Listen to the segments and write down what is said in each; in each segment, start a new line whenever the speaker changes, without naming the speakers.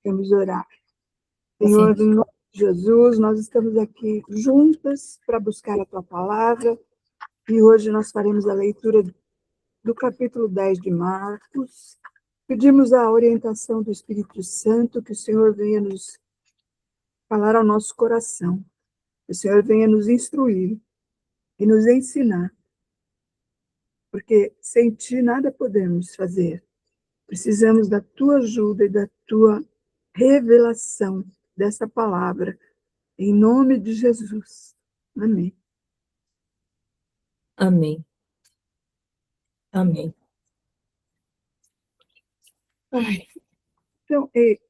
Vamos orar. Senhor, em nome de Jesus, nós estamos aqui juntas para buscar a Tua palavra e hoje nós faremos a leitura do capítulo 10 de Marcos. Pedimos a orientação do Espírito Santo, que o Senhor venha nos falar ao nosso coração, que o Senhor venha nos instruir e nos ensinar, porque sem Ti nada podemos fazer. Precisamos da Tua ajuda e da Tua revelação dessa palavra, em nome de Jesus. Amém.
Amém. Amém.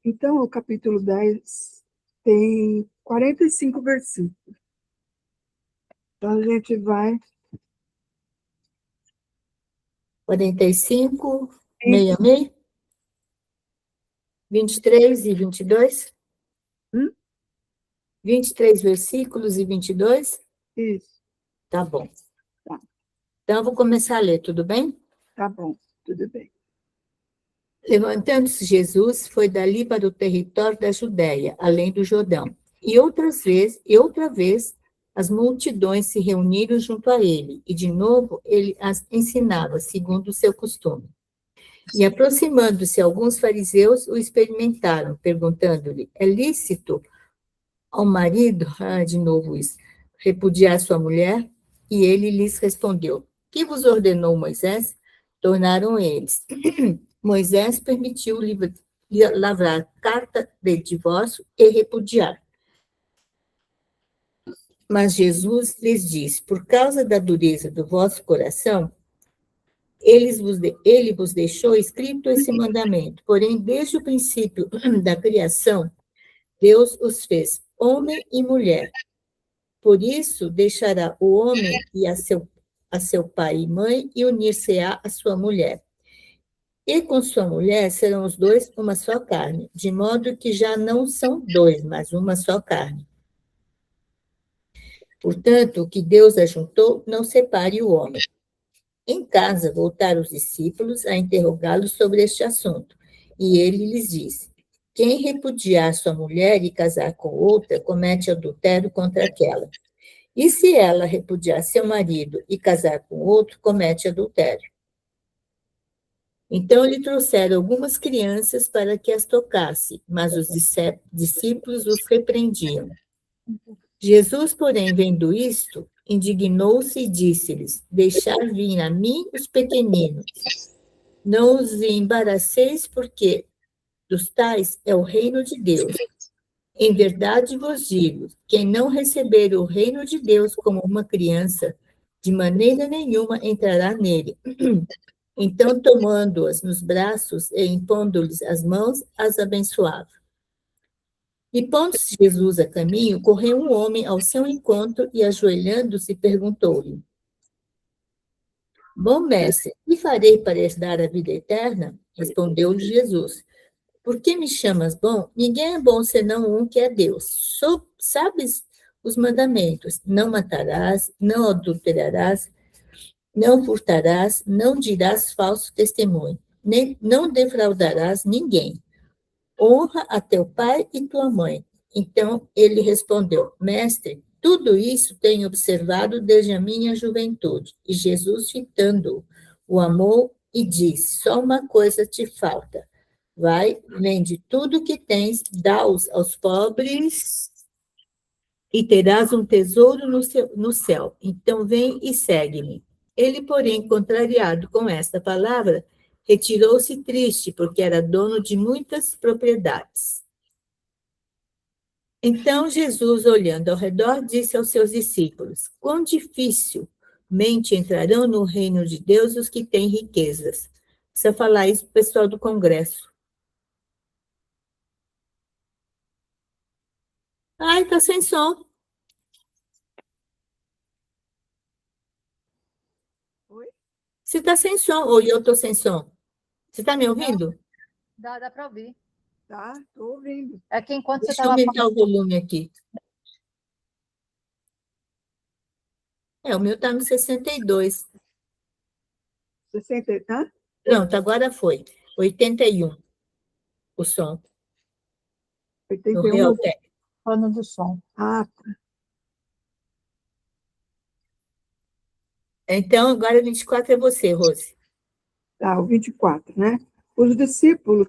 Então, o capítulo 10 tem 45 versículos. Então, a gente vai...
45, 66, 23 e 22? 23 versículos e 22?
Isso.
Tá bom.
Tá.
Então, eu vou começar a ler, tudo bem?
Tá bom, tudo bem.
Levantando-se Jesus, foi dali para o território da Judéia, além do Jordão. E outra vez, as multidões se reuniram junto a ele, e de novo ele as ensinava, segundo o seu costume. E aproximando-se alguns fariseus, o experimentaram, perguntando-lhe: é lícito ao marido, de novo isso, repudiar sua mulher? E ele lhes respondeu: que vos ordenou Moisés? Tornaram eles: Moisés permitiu lavrar carta de divórcio e repudiar. Mas Jesus lhes disse: por causa da dureza do vosso coração, ele vos deixou escrito esse mandamento. Porém, desde o princípio da criação, Deus os fez homem e mulher. Por isso, deixará o homem e a seu pai e mãe e unir-se-á a sua mulher. E com sua mulher serão os dois uma só carne, de modo que já não são dois, mas uma só carne. Portanto, o que Deus ajuntou, não separe o homem. Em casa, voltaram os discípulos a interrogá-lo sobre este assunto. E ele lhes disse: quem repudiar sua mulher e casar com outra, comete adultério contra aquela. E se ela repudiar seu marido e casar com outro, comete adultério. Então lhe trouxeram algumas crianças para que as tocasse, mas os discípulos os repreendiam. Jesus, porém, vendo isto, indignou-se e disse-lhes: deixai vir a mim os pequeninos. Não os embaraceis, porque dos tais é o reino de Deus. Em verdade vos digo, quem não receber o reino de Deus como uma criança, de maneira nenhuma entrará nele. Então, tomando-as nos braços e impondo-lhes as mãos, as abençoava. E pondo-se Jesus a caminho, correu um homem ao seu encontro e, ajoelhando-se, perguntou-lhe: bom mestre, que farei para herdar a vida eterna? Respondeu-lhe Jesus: por que me chamas bom? Ninguém é bom senão um que é Deus. Sabes os mandamentos: não matarás, não adulterarás, não furtarás, não dirás falso testemunho, nem não defraudarás ninguém. Honra a teu pai e tua mãe. Então ele respondeu: mestre, tudo isso tenho observado desde a minha juventude. E Jesus, fitando-o, o amou e disse: só uma coisa te falta. Vai, vende tudo o que tens, dá-os aos pobres e terás um tesouro no céu. Então vem e segue-me. Ele, porém, contrariado com esta palavra, retirou-se triste, porque era dono de muitas propriedades. Então Jesus, olhando ao redor, disse aos seus discípulos: quão dificilmente entrarão no reino de Deus os que têm riquezas. Precisa falar isso para o pessoal do Congresso. Ai, tá sem som.
Oi?
Você tá sem som, ou eu tô sem som? Você tá me ouvindo?
Dá para ouvir.
Tá, tô ouvindo.
É que enquanto
Deixa
você
eu
estava
aumentar o volume aqui. O meu tá no 62.
60, tá?
Pronto, agora foi. 81, o som. No
81.
Real Técnico.
Falando do som.
Ah,
Então, agora 24 é você, Rose.
tá, o 24, né? Os discípulos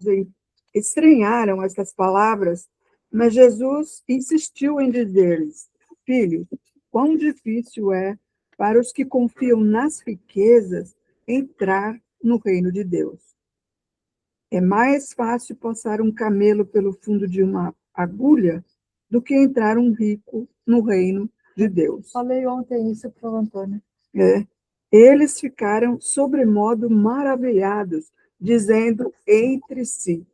estranharam essas palavras, mas Jesus insistiu em dizer-lhes: Filhos, quão difícil é para os que confiam nas riquezas entrar no reino de Deus. É mais fácil passar um camelo pelo fundo de uma agulha do que entrar um rico no reino de Deus.
Falei ontem isso para o Antônio.
É. Eles ficaram sobremodo maravilhados, dizendo entre si: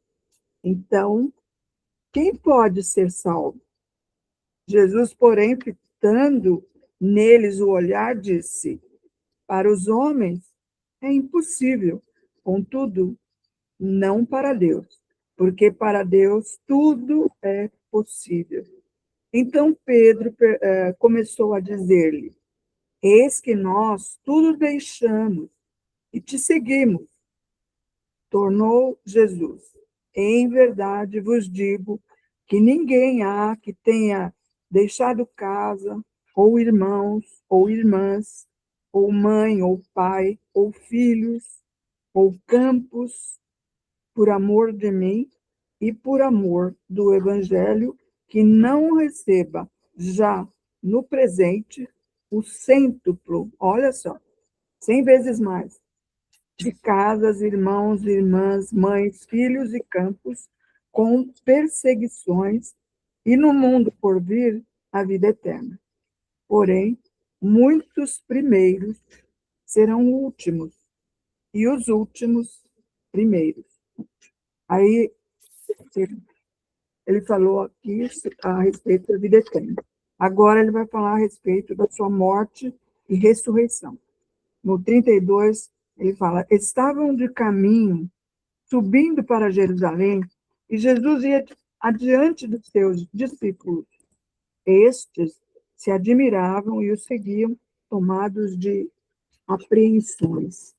Então, quem pode ser salvo? Jesus, porém, fitando neles o olhar, disse: Para os homens é impossível, contudo, não para Deus, porque para Deus tudo é possível. Então Pedro começou a dizer-lhe: Eis que nós tudo deixamos e te seguimos. Tornou Jesus: Em verdade vos digo que ninguém há que tenha deixado casa, ou irmãos, ou irmãs, ou mãe, ou pai, ou filhos, ou campos, por amor de mim e por amor do Evangelho, que não receba já no presente o cêntuplo, olha só, 100 vezes mais, de casas, irmãos, irmãs, mães, filhos e campos, com perseguições, e no mundo por vir a vida eterna. Porém, muitos primeiros serão últimos, e os últimos primeiros. Aí, ele falou aqui a respeito da vida eterna. Agora ele vai falar a respeito da sua morte e ressurreição. No 32, ele fala: estavam de caminho, subindo para Jerusalém, e Jesus ia adiante dos seus discípulos. Estes se admiravam e o seguiam, tomados de apreensões.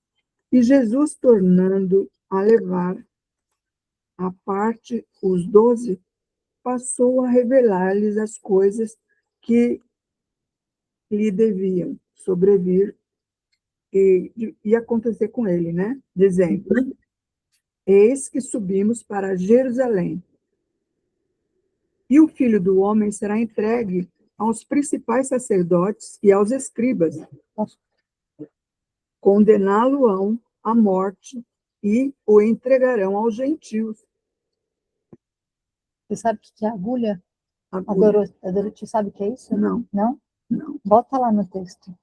E Jesus, tornando a levar à parte os 12, passou a revelar-lhes as coisas que lhe deviam sobrevir e acontecer com ele, né? Dizendo: Eis que subimos para Jerusalém, e o Filho do Homem será entregue aos principais sacerdotes e aos escribas. Condená-lo-ão à morte e o entregarão aos gentios.
Você sabe o que é agulha?
Agulha.
A Dorothy sabe o que é isso?
Não,
Não?
não.
Bota lá no texto.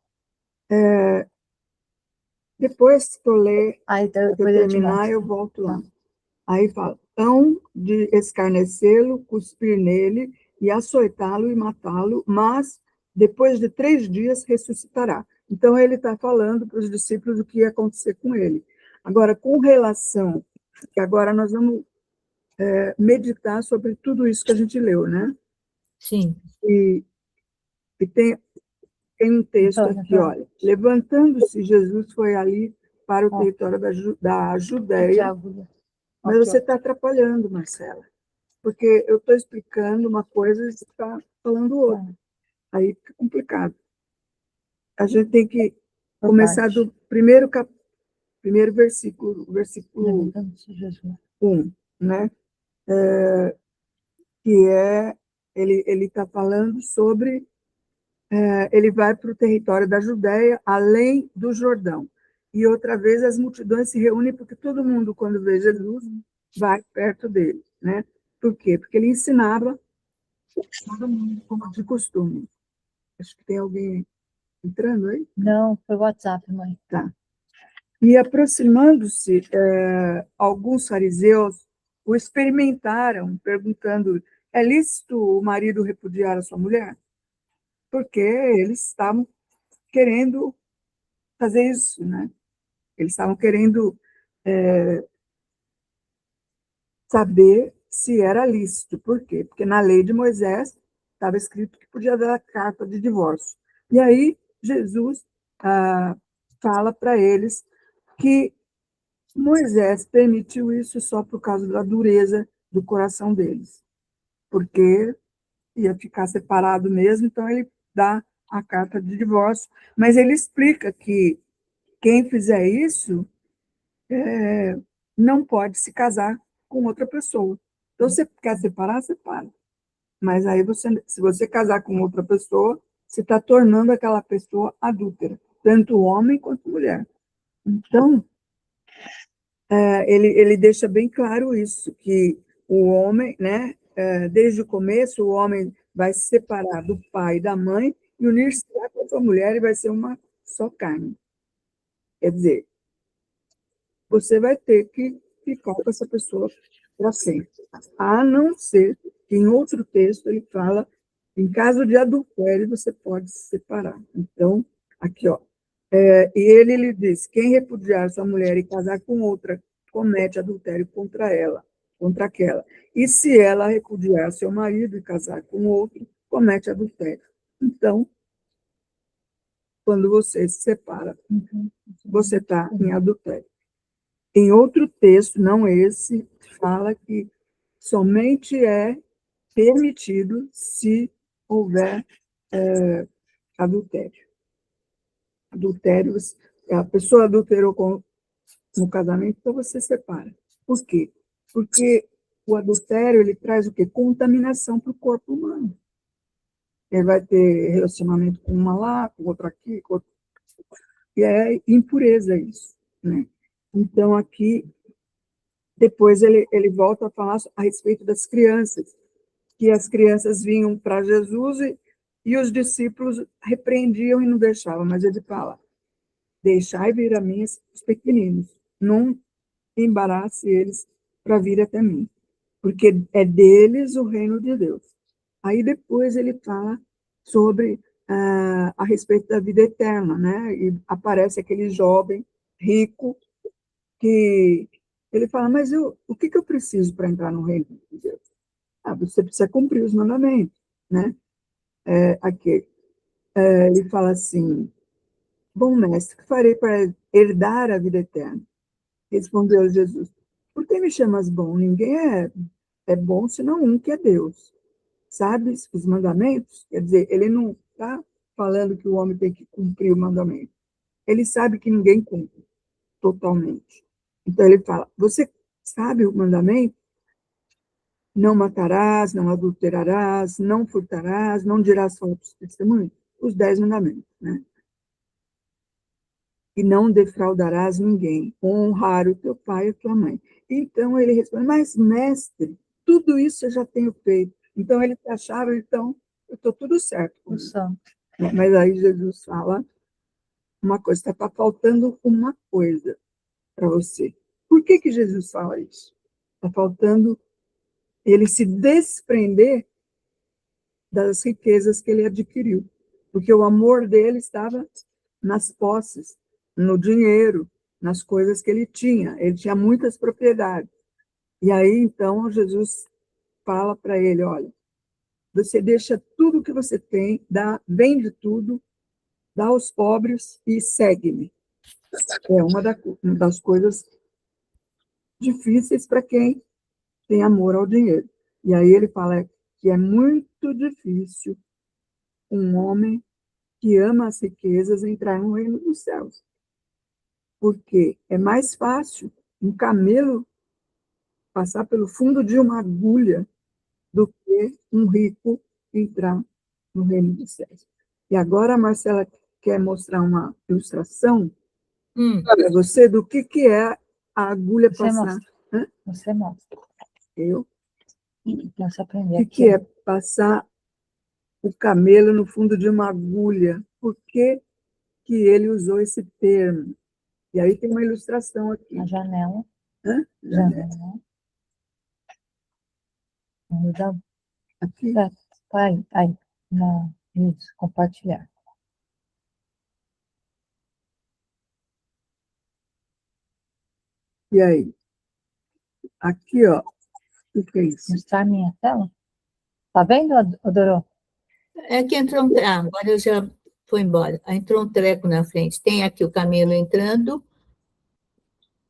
Depois que eu ler,
Aí
que eu
depois eu te
terminar,
mostro.
eu volto lá. Aí fala: hão de escarnecê-lo, cuspir nele e açoitá-lo e matá-lo, mas depois de 3 dias ressuscitará. Então, ele está falando para os discípulos o que ia acontecer com ele. Agora, com relação, que agora nós vamos meditar sobre tudo isso que a gente leu, né?
Sim.
E tem um texto aqui, olha: levantando-se, Jesus foi ali para o território da Judéia.
Agulha.
Mas você está atrapalhando, Marcela, porque eu estou explicando uma coisa e você está falando outra. Aí fica complicado. A gente tem que começar do primeiro versículo, versículo 1, né? Que é, ele está falando sobre, ele vai para o território da Judéia, além do Jordão. E outra vez as multidões se reúnem porque todo mundo, quando vê Jesus, vai perto dele, né? Por quê? Porque ele ensinava todo mundo como de costume. Acho que tem alguém entrando aí?
Não, foi o WhatsApp, mãe.
Tá. E aproximando-se, alguns fariseus o experimentaram, perguntando: é lícito o marido repudiar a sua mulher? Porque eles estavam querendo fazer isso, né? Eles estavam querendo saber se era lícito. Por quê? Porque na lei de Moisés estava escrito que podia dar carta de divórcio. E aí Jesus fala para eles que Moisés permitiu isso só por causa da dureza do coração deles. porque ia ficar separado mesmo, então ele dá a carta de divórcio. Mas ele explica que quem fizer isso não pode se casar com outra pessoa. Então, você quer separar, separa. Mas aí, se você casar com outra pessoa, você está tornando aquela pessoa adúltera, tanto homem quanto mulher. Então, ele deixa bem claro isso, que o homem, né, desde o começo, o homem vai se separar do pai e da mãe e unir-se com a sua mulher e vai ser uma só carne. Quer dizer, você vai ter que ficar com essa pessoa para sempre. A não ser que em outro texto ele fala, em caso de adultério, você pode se separar. Então, aqui, ó. E ele lhe diz, quem repudiar sua mulher e casar com outra, comete adultério contra ela, contra aquela. E se ela repudiar seu marido e casar com outro, comete adultério. Então, quando você se separa, você está em adultério. Em outro texto, não esse, fala que somente é permitido se houver adultério. Adultério, a pessoa adulterou no casamento, então você separa. Por quê? Porque o adultério, ele traz o quê? Contaminação para o corpo humano. Ele vai ter relacionamento com uma lá, com outra aqui, com outra. E é impureza isso, né? Então, aqui, depois ele volta a falar a respeito das crianças, que as crianças vinham para Jesus e os discípulos repreendiam e não deixavam, mas ele fala, deixai vir a mim os pequeninos, não embarace eles para vir até mim, porque é deles o reino de Deus. Aí depois ele fala sobre a respeito da vida eterna, né? E aparece aquele jovem rico que ele fala, mas o que eu preciso para entrar no reino de Deus? Você precisa cumprir os mandamentos, né? Aqui, ele fala assim, bom mestre, o que farei para herdar a vida eterna? Respondeu Jesus, por que me chamas bom? Ninguém é bom senão um que é Deus. Sabes os mandamentos? Quer dizer, ele não está falando que o homem tem que cumprir o mandamento. Ele sabe que ninguém cumpre totalmente. Então ele fala, você sabe o mandamento? Não matarás, não adulterarás, não furtarás, não dirás falsos testemunhos. Os 10 mandamentos, né? E não defraudarás ninguém. Honrar o teu pai e a tua mãe. Então ele responde, mas mestre, tudo isso eu já tenho feito. Então ele achava, então, eu estou tudo certo.
O santo.
Mas aí Jesus fala uma coisa, está faltando uma coisa para você. Por que Jesus fala isso? Está faltando ele se desprender das riquezas que ele adquiriu, porque o amor dele estava nas posses, no dinheiro, nas coisas que ele tinha muitas propriedades. E aí, então, Jesus fala para ele, olha, você deixa tudo que você tem, vende tudo, dá aos pobres e segue-me. É uma das coisas difíceis para quem tem amor ao dinheiro. E aí ele fala que é muito difícil um homem que ama as riquezas entrar no reino dos céus. Porque é mais fácil um camelo passar pelo fundo de uma agulha do que um rico entrar no reino dos céus. E agora a Marcela quer mostrar uma ilustração para você do que é a agulha
Você
passar.
mostra.
Hã?
Você mostra.
Eu?
Então, você aprender
O
aqui.
que é passar o camelo no fundo de uma agulha? Por que ele usou esse termo? E aí tem uma ilustração aqui.
A janela.
Hã?
Janela. Vamos dar.
Aqui.
Aí. Não, isso, compartilhar.
E aí? Aqui, ó. O que é isso?
Mostrar a minha tela? Tá vendo, Odorô?
É que entrou agora eu já fui embora. Aí entrou um treco na frente. Tem aqui o camelo entrando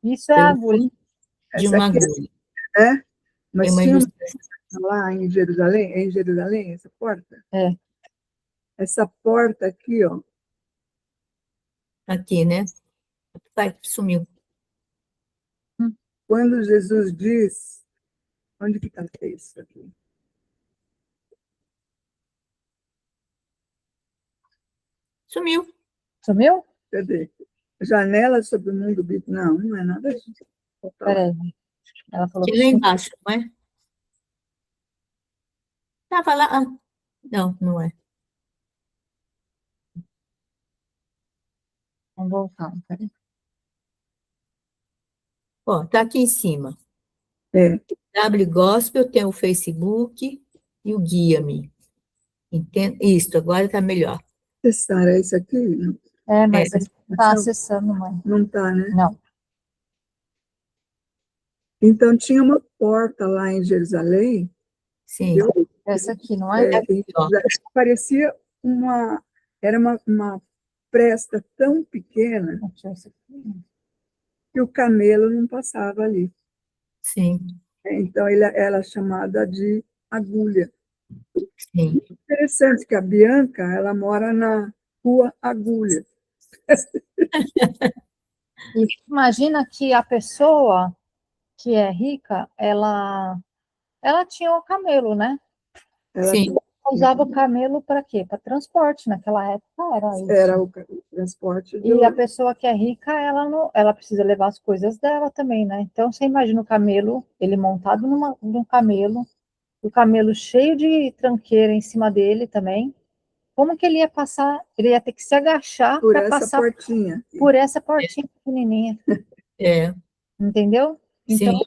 Isso é a
pelo
agulha.
fundo de
Essa
uma
aqui
agulha.
é,
Tem
mas
uma
tinha
ilustração.
lá em Jerusalém? É em Jerusalém essa porta?
É.
Essa porta aqui, ó,
Aqui, né? Vai, sumiu.
quando Jesus diz, onde que está isso aqui?
Sumiu.
Sumiu?
Cadê? Janela sobre o mundo bíblico. Não, não é nada disso. Volta lá.
Peraí. Ela falou
Aqui
que
lá
sumiu.
embaixo, não é? Tava lá. Ah, não, não é.
Vamos voltar. Peraí.
Ó, tá aqui em cima.
É,
W Gospel, tem o Facebook e o Guia-me. Entende? Isso, agora tá melhor.
acessar, é isso aqui? Não,
É, mas
É.
ele está acessando, mãe.
não está, né?
Não.
Então, tinha uma porta lá em Jerusalém,
Sim.
Essa aqui, não é?
Ó.
parecia era uma presta tão pequena
Aqui, essa aqui.
que o camelo não passava ali.
Sim,
Então, ela é chamada de agulha.
sim.
Interessante que a Bianca, ela mora na Rua Agulha.
E imagina que a pessoa que é rica, ela tinha o camelo, né?
Ela
Sim,
Usava o camelo para quê? Para transporte. Naquela época era isso.
era o transporte
E a pessoa que é rica, ela não, ela precisa levar as coisas dela também, né? Então você imagina o camelo, ele montado num camelo, o camelo cheio de tranqueira em cima dele também. Como que ele ia passar? Ele ia ter que se agachar
por
para
essa
passar
portinha.
por essa portinha pequenininha,
é,
entendeu?
sim.
Então,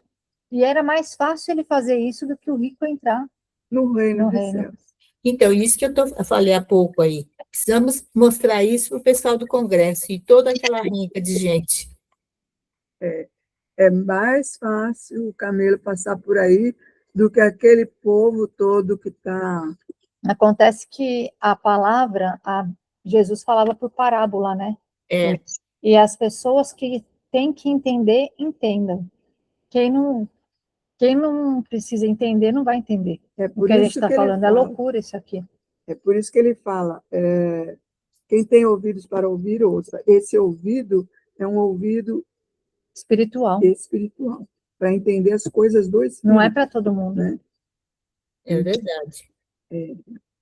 e era mais fácil ele fazer isso do que o rico entrar
No reino
no
dos
reino.
céus.
Então, isso que eu falei há pouco aí. Precisamos mostrar isso para o pessoal do Congresso e toda aquela rinca de gente.
É mais fácil o camelo passar por aí do que aquele povo todo que está.
Acontece que a palavra, Jesus falava por parábola, né?
É,
E as pessoas que têm que entender, entendam. Quem não precisa entender, não vai entender.
É
O
por
que a gente
isso
está
que ele
falando é
fala.
loucura isso aqui.
É por isso que ele fala. Quem tem ouvidos para ouvir, ouça. Esse ouvido é um ouvido
Espiritual.
espiritual, para entender as coisas do Espírito.
Não é para todo mundo.
Né?
é verdade.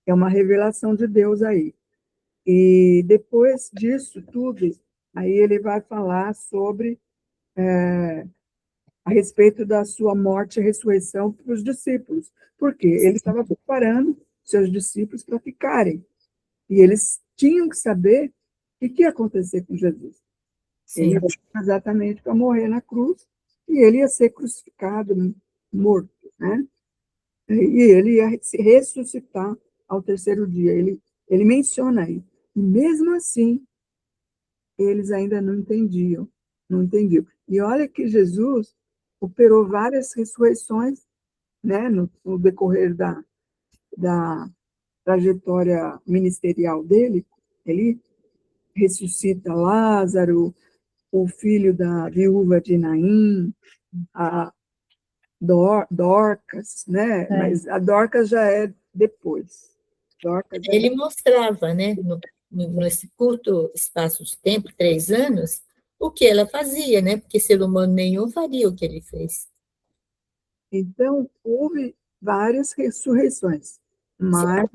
É uma revelação de Deus aí. E depois disso tudo, aí ele vai falar sobre a respeito da sua morte e ressurreição para os discípulos. Porque ele estava preparando seus discípulos para ficarem. E eles tinham que saber o que ia acontecer com Jesus. Ele
Sim,
ia exatamente para morrer na cruz, e ele ia ser crucificado, morto, né? E ele ia se ressuscitar ao terceiro dia. Ele menciona aí. E mesmo assim, eles ainda não entendiam, não entendiam. E olha que Jesus operou várias ressurreições, né, no decorrer da trajetória ministerial dele. Ele ressuscita Lázaro, o filho da viúva de Naim, a Dorcas, né? Mas a Dorcas já é depois. Dorcas
ele mostrava, né, nesse curto espaço de tempo, 3 anos, o que ela fazia, né? Porque ser humano nenhum faria o que ele fez.
Então, houve várias ressurreições, mas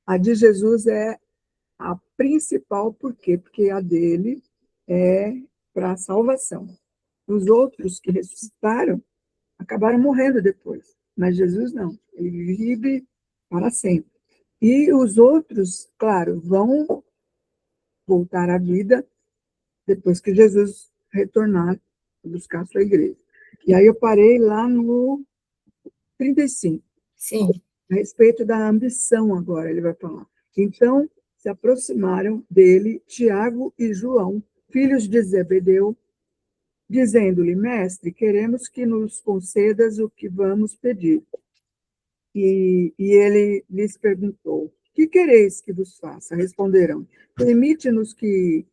a de Jesus é a principal, por quê? Porque a dele é para a salvação. Os outros que ressuscitaram acabaram morrendo depois, mas Jesus não, ele vive para sempre. E os outros, claro, vão voltar à vida depois que Jesus retornar buscar a sua igreja. E aí eu parei lá no 35,
Sim,
a respeito da ambição agora, ele vai falar. Então, se aproximaram dele Tiago e João, filhos de Zebedeu, dizendo-lhe, mestre, queremos que nos concedas o que vamos pedir. E ele lhes perguntou, que quereis que vos faça? Responderam, permite-nos que,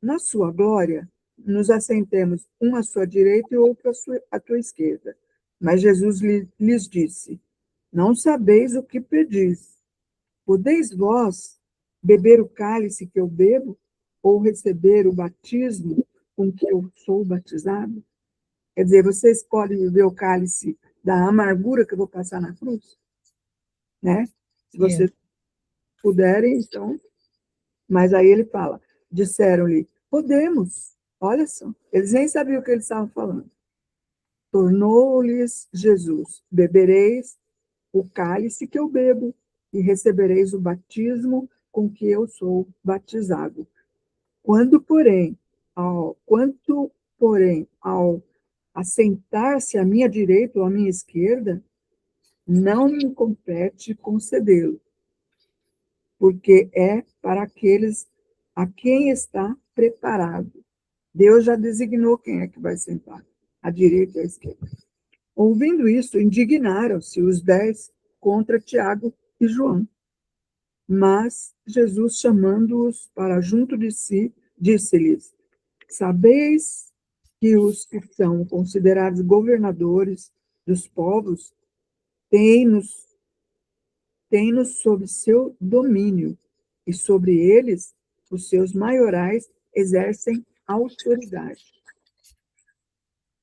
na sua glória, nos assentemos um à sua direita e outro à tua esquerda. Mas Jesus lhes disse, não sabeis o que pedis. Podeis vós beber o cálice que eu bebo, ou receber o batismo com que eu sou batizado? Quer dizer, vocês podem beber o cálice da amargura que eu vou passar na cruz? Né? Se vocês puderem, então. Mas aí ele fala, disseram-lhe, podemos. Olha só, eles nem sabiam o que eles estavam falando. Tornou-lhes Jesus, bebereis o cálice que eu bebo, e recebereis o batismo com que eu sou batizado. Quanto, porém, ao assentar-se à minha direita ou à minha esquerda, não me compete concedê-lo, porque é para aqueles a quem está preparado. Deus já designou quem é que vai sentar, à direita e à esquerda. Ouvindo isso, indignaram-se os 10 contra Tiago e João. Mas Jesus, chamando-os para junto de si, disse-lhes, sabeis que os que são considerados governadores dos povos têm-nos sob seu domínio, e sobre eles os seus maiorais exercem autoridade.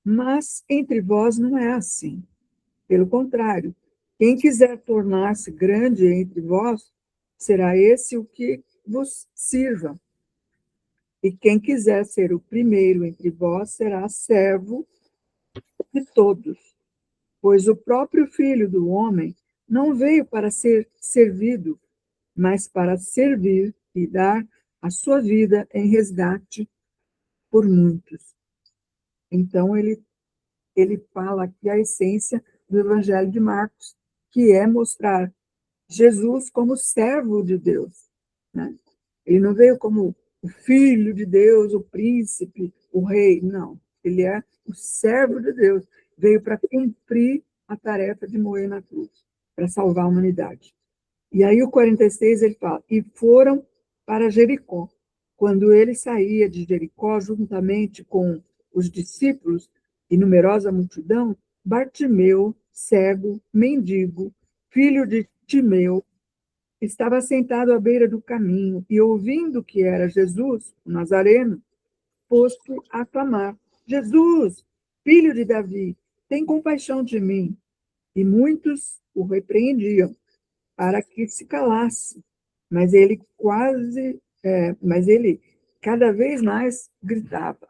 Mas entre vós não é assim. Pelo contrário, quem quiser tornar-se grande entre vós, será esse o que vos sirva. E quem quiser ser o primeiro entre vós, será servo de todos. Pois o próprio Filho do Homem não veio para ser servido, mas para servir e dar a sua vida em resgate por muitos. Então, ele fala aqui a essência do Evangelho de Marcos, que é mostrar Jesus como servo de Deus. Né? Ele não veio como o Filho de Deus, o príncipe, o rei, não. Ele é o servo de Deus. Veio para cumprir a tarefa de morrer na cruz, para salvar a humanidade. E aí o 46 ele fala, e foram para Jericó. Quando ele saía de Jericó, juntamente com os discípulos e numerosa multidão, Bartimeu, cego, mendigo, filho de Timeu, estava sentado à beira do caminho e, ouvindo que era Jesus, o Nazareno, pôs-se a clamar, Jesus, filho de Davi, tem compaixão de mim. E muitos o repreendiam para que se calasse, mas ele cada vez mais gritava,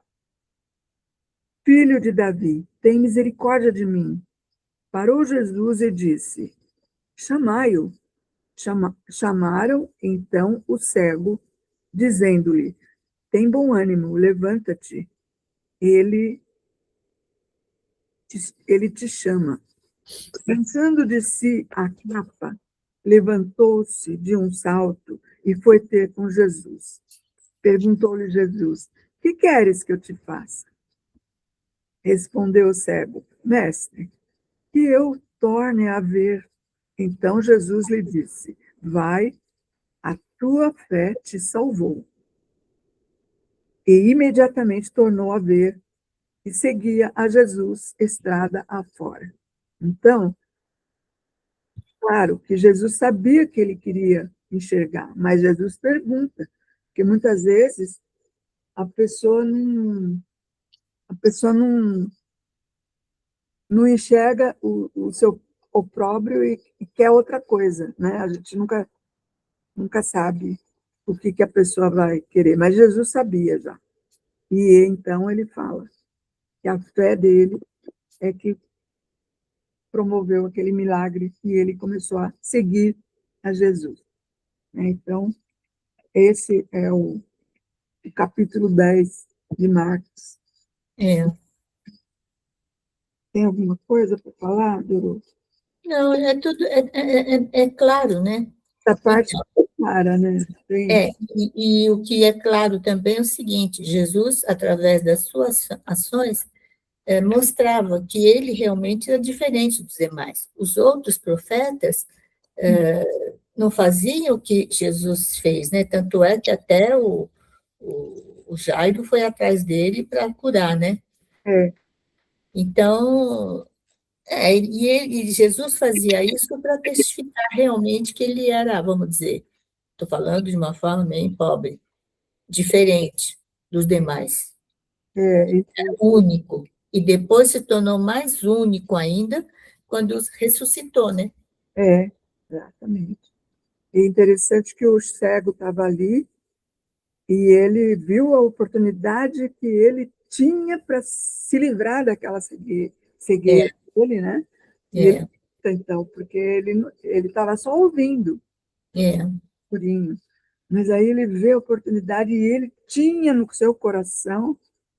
filho de Davi, tem misericórdia de mim. Parou Jesus e disse, chamai-o. Chamaram, então, o cego, dizendo-lhe, tem bom ânimo, levanta-te, ele te chama. Pensando de si a capa, levantou-se de um salto e foi ter com Jesus. Perguntou-lhe Jesus, que queres que eu te faça? Respondeu o cego, mestre, que eu torne a ver. Então Jesus lhe disse, vai, a tua fé te salvou. E imediatamente tornou a ver e seguia a Jesus estrada afora. Então, claro que Jesus sabia que ele queria enxergar, mas Jesus pergunta, porque muitas vezes a pessoa não enxerga o seu opróbrio e quer outra coisa, né? A gente nunca sabe o que a pessoa vai querer, mas Jesus sabia já. E então ele fala que a fé dele é que promoveu aquele milagre e ele começou a seguir a Jesus. Então, esse é o capítulo 10 de Marcos. Tem alguma coisa para falar, Doro?
Não, é tudo, é claro, né?
Essa parte é clara, né?
E o que é claro também é o seguinte, Jesus, através das suas ações, mostrava que ele realmente era diferente dos demais. Os outros profetas não faziam o que Jesus fez, né? Tanto é que até o Jairo foi atrás dele para curar, né?
É.
Então, E Jesus fazia isso para testificar realmente que ele era, vamos dizer, estou falando de uma forma bem pobre, diferente dos demais,
É,
único. E depois se tornou mais único ainda quando ressuscitou, né?
exatamente. E interessante que o cego estava ali e ele viu a oportunidade que ele tinha para se livrar daquela cegueira dele, né? E ele,
É,
então, porque ele estava só ouvindo,
é,
purinho. Mas aí ele vê a oportunidade e ele tinha no seu coração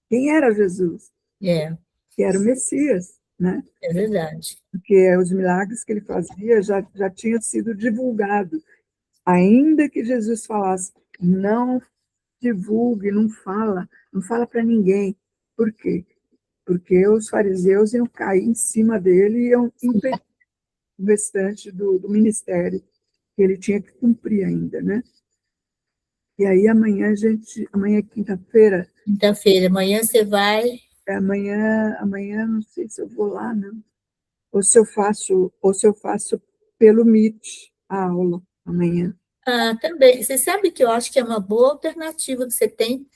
quem era Jesus,
é,
que era o Messias, né?
é verdade.
Porque os milagres que ele fazia já tinham sido divulgados. Ainda que Jesus falasse, não divulgue, não fala para ninguém. Por quê? Porque os fariseus iam cair em cima dele e iam impedir o restante do ministério que ele tinha que cumprir ainda, né? E aí amanhã é quinta-feira,
Quinta-feira, amanhã você vai.
amanhã não sei se eu vou lá, não. Ou se eu faço pelo Meet a aula amanhã.
Também. Você sabe que eu acho que é uma boa alternativa que você tem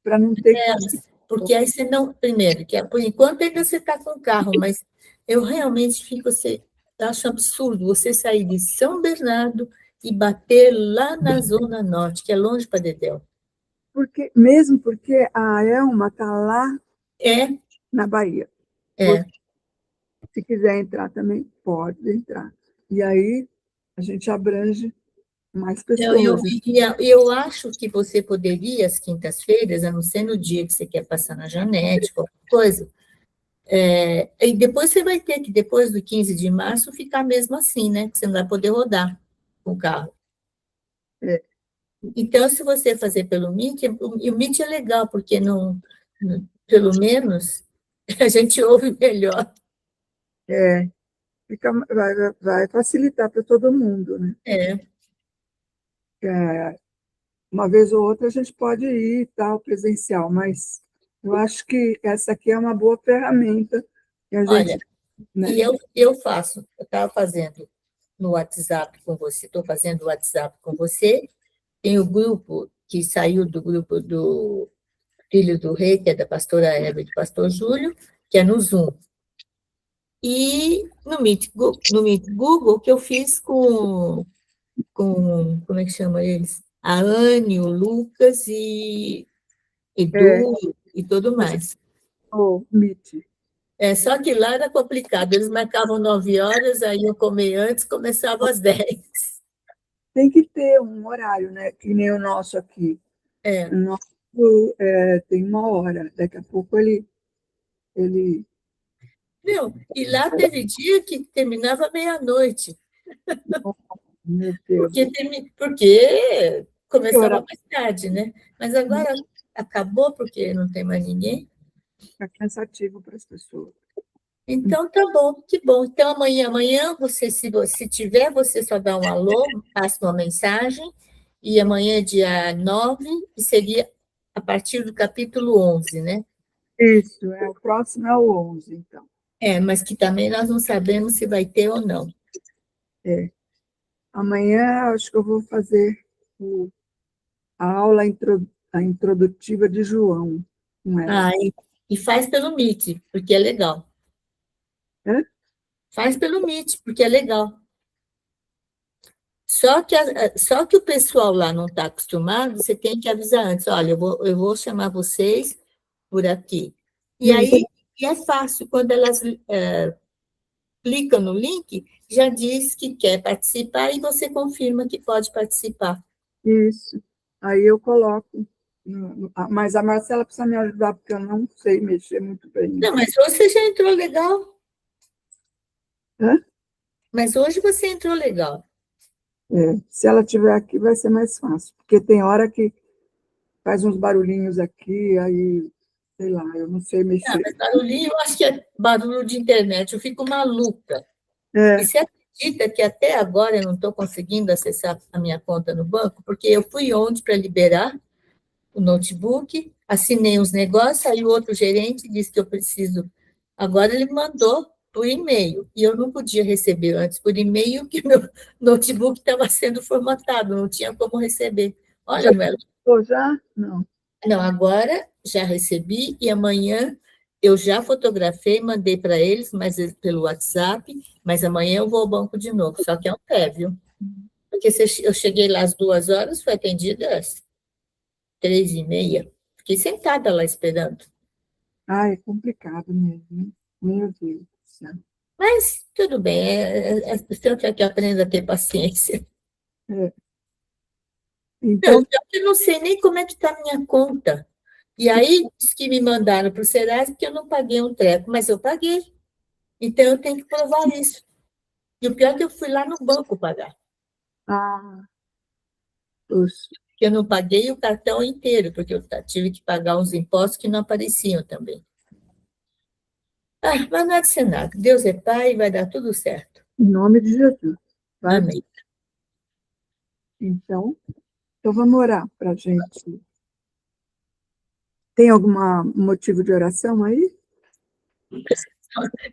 Para não ter que.
delas, porque aí você não. Primeiro, que por enquanto ainda você está com o carro, mas eu realmente fico. Eu acho absurdo você sair de São Bernardo e bater lá na Zona Norte, que é longe para Dedéu.
Mesmo porque a Elma está lá
É,
na Bahia.
é.
Se quiser entrar também, pode entrar. E aí a gente abrange mais pessoas.
Eu acho que você poderia, às quintas-feiras, a não ser no dia que você quer passar na Janete, qualquer coisa, e depois você vai ter que, depois do 15 de março, ficar mesmo assim, né? Que você não vai poder rodar com o carro.
É,
Então, se você fazer pelo Meet, e o Meet é legal, porque pelo menos a gente ouve melhor.
é, vai facilitar para todo mundo, né?
É,
É, uma vez ou outra a gente pode ir tal presencial, mas eu acho que essa aqui é uma boa ferramenta que a
olha,
gente, né?
e eu faço, eu estava fazendo no WhatsApp com você, estou fazendo o WhatsApp com você, tem o grupo que saiu do grupo do Filho do Rei, que é da pastora Eva e do pastor Júlio, que é no Zoom. E no Meet Google, que eu fiz como é que chama eles? A Anne, o Lucas e
É,
Edu e tudo mais.
o Meet.
Só que lá era complicado, eles marcavam 9 horas, aí eu comer antes, começava às 10.
Tem que ter um horário, né? Que nem o nosso aqui. O
É.
nosso tem 1 hora. Daqui a pouco ele.
Não, e lá teve dia que terminava meia-noite,
Meu Deus,
porque
que
começava
horário
mais tarde, né? Mas agora acabou porque não tem mais ninguém.
fica cansativo para as pessoas.
Então tá bom, que bom. Então amanhã você, se você tiver, você só dá um alô, passa uma mensagem, e amanhã é dia 9 e seria a partir do capítulo 11, né?
Isso, o próximo é o 11, então.
Mas que também nós não sabemos se vai ter ou não.
É. Amanhã acho que eu vou fazer a aula a introdutiva de João com ela.
E faz pelo Meet, porque é legal.
Hã?
Faz pelo Meet, porque é legal. Só que o pessoal lá não está acostumado, você tem que avisar antes, olha, eu vou chamar vocês por aqui. E
Isso,
aí é fácil, quando elas clicam no link, já diz que quer participar e você confirma que pode participar.
isso. Aí eu coloco. Mas a Marcela precisa me ajudar, porque eu não sei mexer muito bem.
Não, mas você já entrou legal.
Hã?
Mas hoje você entrou legal.
Se ela estiver aqui, vai ser mais fácil, porque tem hora que faz uns barulhinhos aqui, aí, sei lá, eu não sei mexer.
Mas barulhinho, eu acho que é barulho de internet, eu fico maluca. E
É,
você acredita que até agora eu não estou conseguindo acessar a minha conta no banco? Porque eu fui ontem para liberar o notebook, assinei os negócios, aí o outro gerente disse que eu preciso. Agora ele mandou, por e-mail, e eu não podia receber antes por e-mail, porque meu notebook estava sendo formatado, não tinha como receber. Olha,
Já
Melo,
ou já? Não.
não, agora já recebi e amanhã eu já fotografei, mandei para eles, mas pelo WhatsApp, mas amanhã eu vou ao banco de novo, só que é um pé, viu? Porque eu cheguei lá às 2 horas, fui atendida às 3h30, fiquei sentada lá esperando.
Ah, é complicado mesmo, né? Meu Deus do céu.
Mas tudo bem, o senhor quer que eu aprenda a ter paciência.
É.
Não,
Então,
eu não sei nem como é que está a minha conta. E aí, diz que me mandaram para o Serasa que eu não paguei um treco, mas eu paguei. Então, eu tenho que provar isso. E o pior é que eu fui lá no banco pagar.
ah, os,
Eu não paguei o cartão inteiro, porque eu tive que pagar uns impostos que não apareciam também. Ah, mas não há de ser nada. Deus é Pai e vai dar tudo certo.
em nome de Jesus. Vai.
Amém.
Então vamos orar para a gente. Tem algum motivo de oração aí?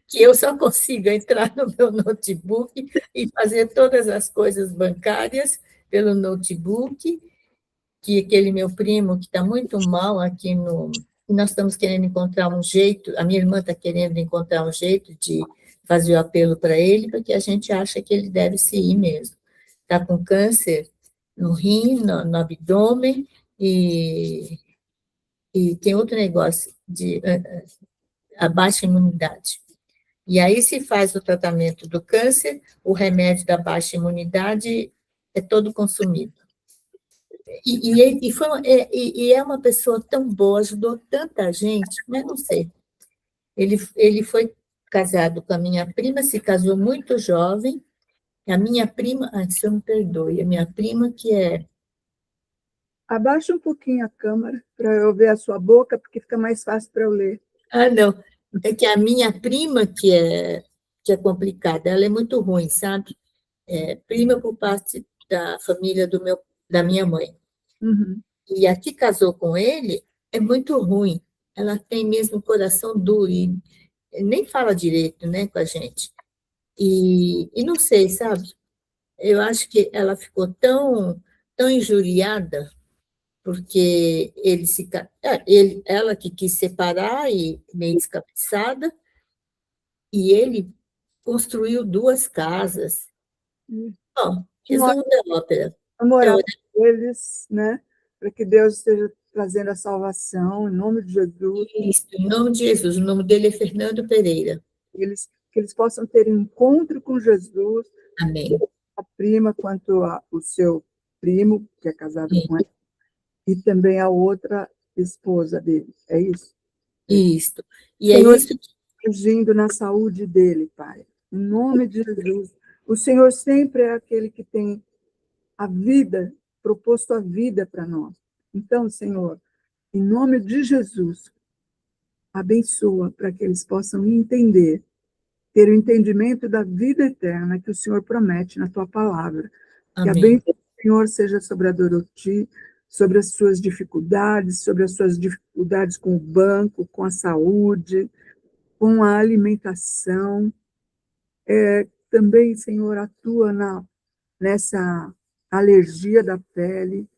Que eu só consiga entrar no meu notebook e fazer todas as coisas bancárias pelo notebook, que aquele meu primo, que está muito mal aqui no... Nós estamos querendo encontrar um jeito, a minha irmã está querendo encontrar um jeito de fazer o apelo para ele, porque a gente acha que ele deve se ir mesmo. Está com câncer no rim, no abdômen, e tem outro negócio de a baixa imunidade. E aí se faz o tratamento do câncer, o remédio da baixa imunidade é todo consumido. E é uma pessoa tão boa, ajudou tanta gente, mas não sei. Ele foi casado com a minha prima, se casou muito jovem, e a minha prima, se eu me perdoe, a minha prima que é...
Abaixa um pouquinho a câmera para eu ver a sua boca, porque fica mais fácil para eu ler.
Ah, não, é que a minha prima que é complicada, ela é muito ruim, sabe? É prima por parte da família da minha mãe.
Uhum.
E a que casou com ele é muito ruim. Ela tem mesmo coração duro e nem fala direito, né, com a gente. E não sei, sabe? Eu acho que ela ficou tão injuriada porque ela que quis separar e meio descabeçada, e ele construiu 2 casas. Bom,
Nós
resumo da ópera.
vamos
Eu
orar por eles, né? Para que Deus esteja trazendo a salvação, em nome de Jesus,
Isso, em nome de Jesus, o nome dele é Fernando Pereira.
que eles possam ter um encontro com Jesus,
Amém.
a prima quanto o seu primo, que é casado
Sim,
com ela, e também a outra esposa dele. É isso?
isso. E é
Senhor,
isso que...
agindo na saúde dele, Pai. Em nome de Jesus. O Senhor sempre é aquele que tem a vida, proposto a vida para nós. Então, Senhor, em nome de Jesus, abençoa para que eles possam entender, ter o entendimento da vida eterna que o Senhor promete na tua palavra. Que a
Amém.
bênção do Senhor seja sobre a Doroti, sobre as suas dificuldades, com o banco, com a saúde, com a alimentação. Também, Senhor, atua nessa alergia da pele.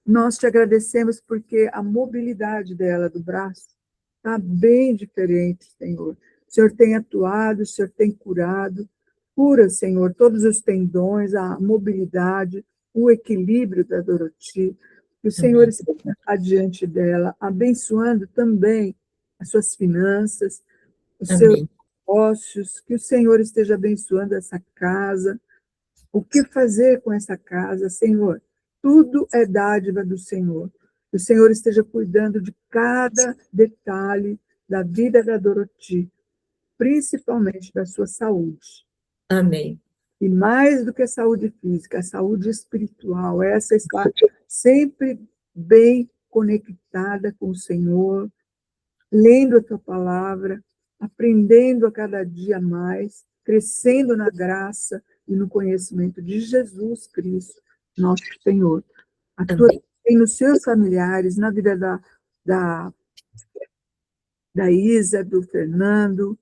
Nós te agradecemos porque a mobilidade dela, do braço, está bem diferente, Senhor. O Senhor tem atuado, o Senhor tem curado. Cura, Senhor, todos os tendões, a mobilidade, o equilíbrio da Doroti. Que o Senhor
Amém.
esteja adiante dela, abençoando também as suas finanças, os seus
Amém.
negócios, que o Senhor esteja abençoando essa casa. O que fazer com essa casa, Senhor? Tudo é dádiva do Senhor. Que o Senhor esteja cuidando de cada detalhe da vida da Doroti, principalmente da sua saúde.
Amém.
E mais do que a saúde física, a saúde espiritual, essa está sempre bem conectada com o Senhor, lendo a tua palavra, aprendendo a cada dia mais, crescendo na graça e no conhecimento de Jesus Cristo, nosso Senhor. Atua
Amém.
também nos seus familiares, na vida da Isa, do Fernando,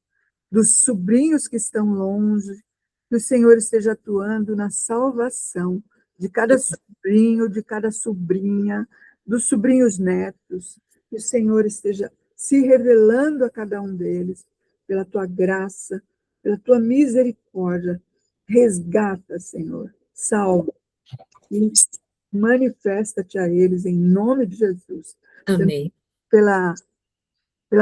dos sobrinhos que estão longe, que o Senhor esteja atuando na salvação de cada sobrinho, de cada sobrinha, dos sobrinhos netos, que o Senhor esteja se revelando a cada um deles, pela tua graça, pela tua misericórdia. Resgata, Senhor, salva e manifesta-te a eles em nome de Jesus.
Amém.
Pela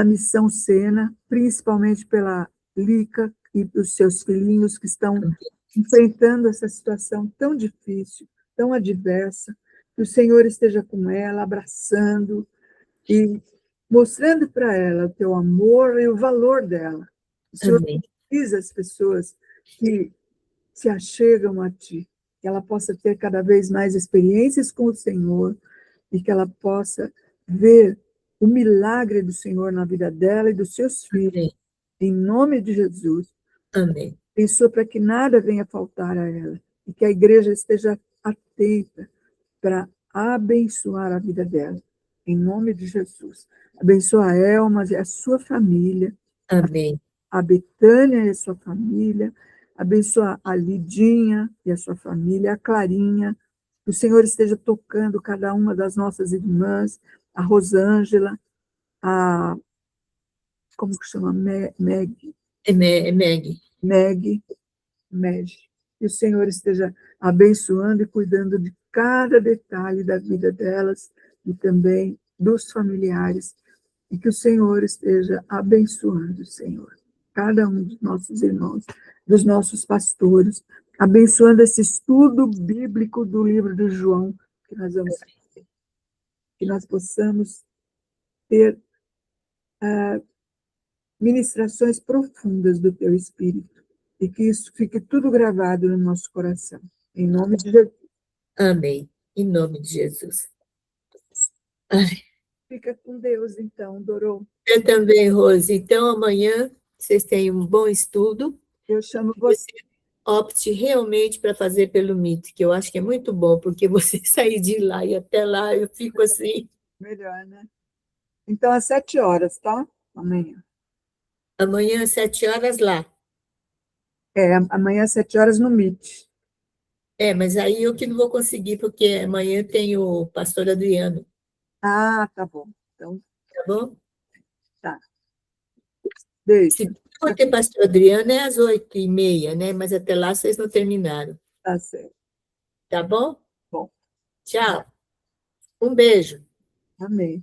missão Sena, principalmente pela Lica e os seus filhinhos que estão enfrentando essa situação tão difícil, tão adversa, que o Senhor esteja com ela, abraçando e mostrando para ela o teu amor e o valor dela. O Senhor
Amém.
precisa as pessoas que se achegam a ti, que ela possa ter cada vez mais experiências com o Senhor e que ela possa ver o milagre do Senhor na vida dela e dos seus filhos,
Amém.
em nome de Jesus.
Amém.
Pensou para que nada venha faltar a ela e que a igreja esteja atenta para abençoar a vida dela, em nome de Jesus. Abençoa a Elma e a sua família,
Amém.
a Betânia e a sua família, abençoa a Lidinha e a sua família, a Clarinha, que o Senhor esteja tocando cada uma das nossas irmãs, a Rosângela, a, como que chama? Meg,
Meg.
que o Senhor esteja abençoando e cuidando de cada detalhe da vida delas e também dos familiares, e que o Senhor esteja abençoando, Senhor, cada um dos nossos irmãos, dos nossos pastores, abençoando esse estudo bíblico do livro de João, que nós vamos fazer, que nós possamos ter ministrações profundas do teu Espírito, e que isso fique tudo gravado no nosso coração, em nome de Jesus.
Amém. Em nome de Jesus. Ai,
Fica com Deus, então, Dorô.
eu também, Rose. Então, amanhã vocês têm um bom estudo.
Eu chamo você.
Opte realmente para fazer pelo Meet, que eu acho que é muito bom, porque você sair de lá e até lá, eu fico assim.
Melhor, né? Então, às 7h, tá? Amanhã.
Amanhã, às 7h lá.
Amanhã às 7h no Meet.
Mas aí eu que não vou conseguir, porque amanhã tem o pastor Adriano,
Ah, tá bom. Então,
tá bom?
tá. Beijo.
Se for ter pastor Adriano, é às 8h30, né? Mas até lá vocês não terminaram,
Tá certo.
tá bom?
Bom,
Tchau. Um beijo.
amém.